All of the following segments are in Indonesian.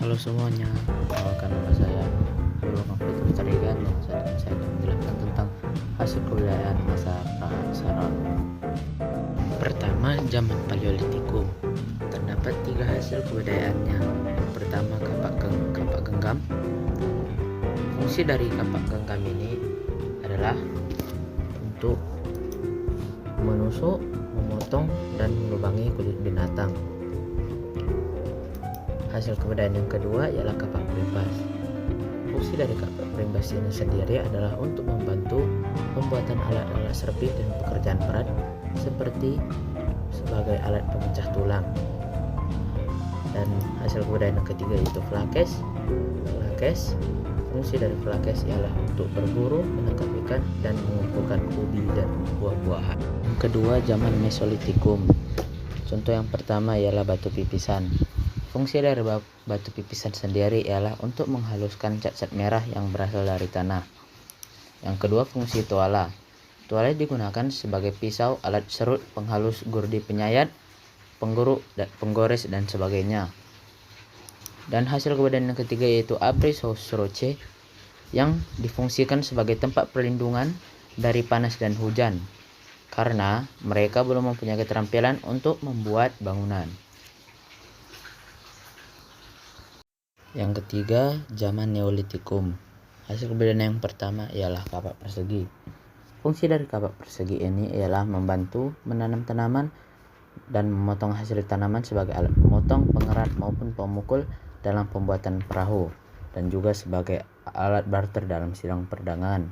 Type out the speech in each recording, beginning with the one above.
Halo semuanya, perkenalkan nama saya Nurul Nofritul Tarigan dan saya akan menjelaskan tentang hasil kebudayaan masa prasejarah. Pertama, zaman Paleolitikum. Terdapat 3 hasil kebudayaannya. Yang pertama, kapak genggam. Fungsi dari kapak genggam ini adalah untuk menusuk, memotong, dan melubangi kulit binatang. Hasil kebudayaan yang kedua ialah kapak perimbas. Fungsi dari kapak perimbas ini sendiri adalah untuk membantu pembuatan alat-alat serpit dan pekerjaan berat seperti sebagai alat pemecah tulang. Dan hasil kebudayaan yang ketiga yaitu flakes. Fungsi dari flakes ialah untuk berburu, menangkap ikan, dan mengumpulkan ubi dan buah-buahan. Yang kedua, zaman Mesolitikum. Contoh yang pertama ialah batu pipisan. Fungsi dari batu pipisan sendiri ialah untuk menghaluskan cat-cat merah yang berasal dari tanah. Yang kedua, fungsi tuala. Tuala digunakan sebagai pisau, alat serut, penghalus gurdi penyayat, pengguruk, penggores, dan sebagainya. Dan hasil kebudayaan yang ketiga yaitu Abri Sosroce yang difungsikan sebagai tempat perlindungan dari panas dan hujan karena mereka belum mempunyai keterampilan untuk membuat bangunan. Yang ketiga, zaman Neolitikum. Hasil kebudayaan yang pertama ialah kapak persegi. Fungsi dari kapak persegi ini ialah membantu menanam tanaman dan memotong hasil tanaman sebagai alat memotong, pengerat maupun pemukul dalam pembuatan perahu dan juga sebagai alat barter dalam sidang perdagangan.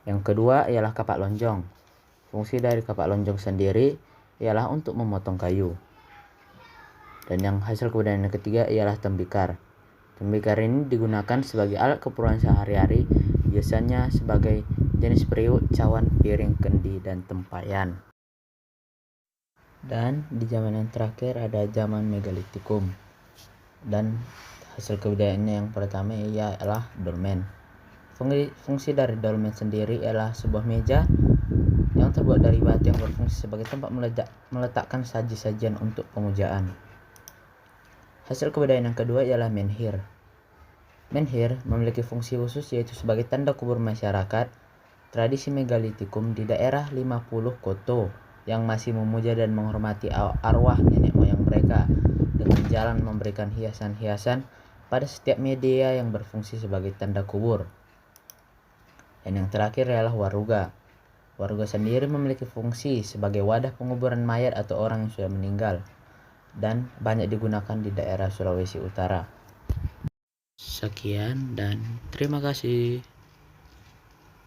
Yang kedua ialah kapak lonjong. Fungsi dari kapak lonjong sendiri ialah untuk memotong kayu. Dan yang hasil kebudayaan yang ketiga ialah tembikar. Tembikar ini digunakan sebagai alat keperluan sehari-hari, biasanya sebagai jenis periuk, cawan, piring, kendi, dan tempayan. Dan di zaman yang terakhir ada zaman Megalitikum. Dan hasil kebudayaannya yang pertama ialah dolmen. Fungsi dari dolmen sendiri ialah sebuah meja yang terbuat dari batu yang berfungsi sebagai tempat meletakkan saji-sajian untuk pemujaan. Hasil kebudayaan yang kedua ialah menhir. Menhir memiliki fungsi khusus yaitu sebagai tanda kubur masyarakat tradisi Megalitikum di daerah 50 Koto yang masih memuja dan menghormati arwah nenek moyang mereka dengan jalan memberikan hiasan-hiasan pada setiap media yang berfungsi sebagai tanda kubur. Dan yang terakhir ialah waruga. Waruga sendiri memiliki fungsi sebagai wadah penguburan mayat atau orang yang sudah meninggal dan banyak digunakan di daerah Sulawesi Utara. Sekian dan terima kasih.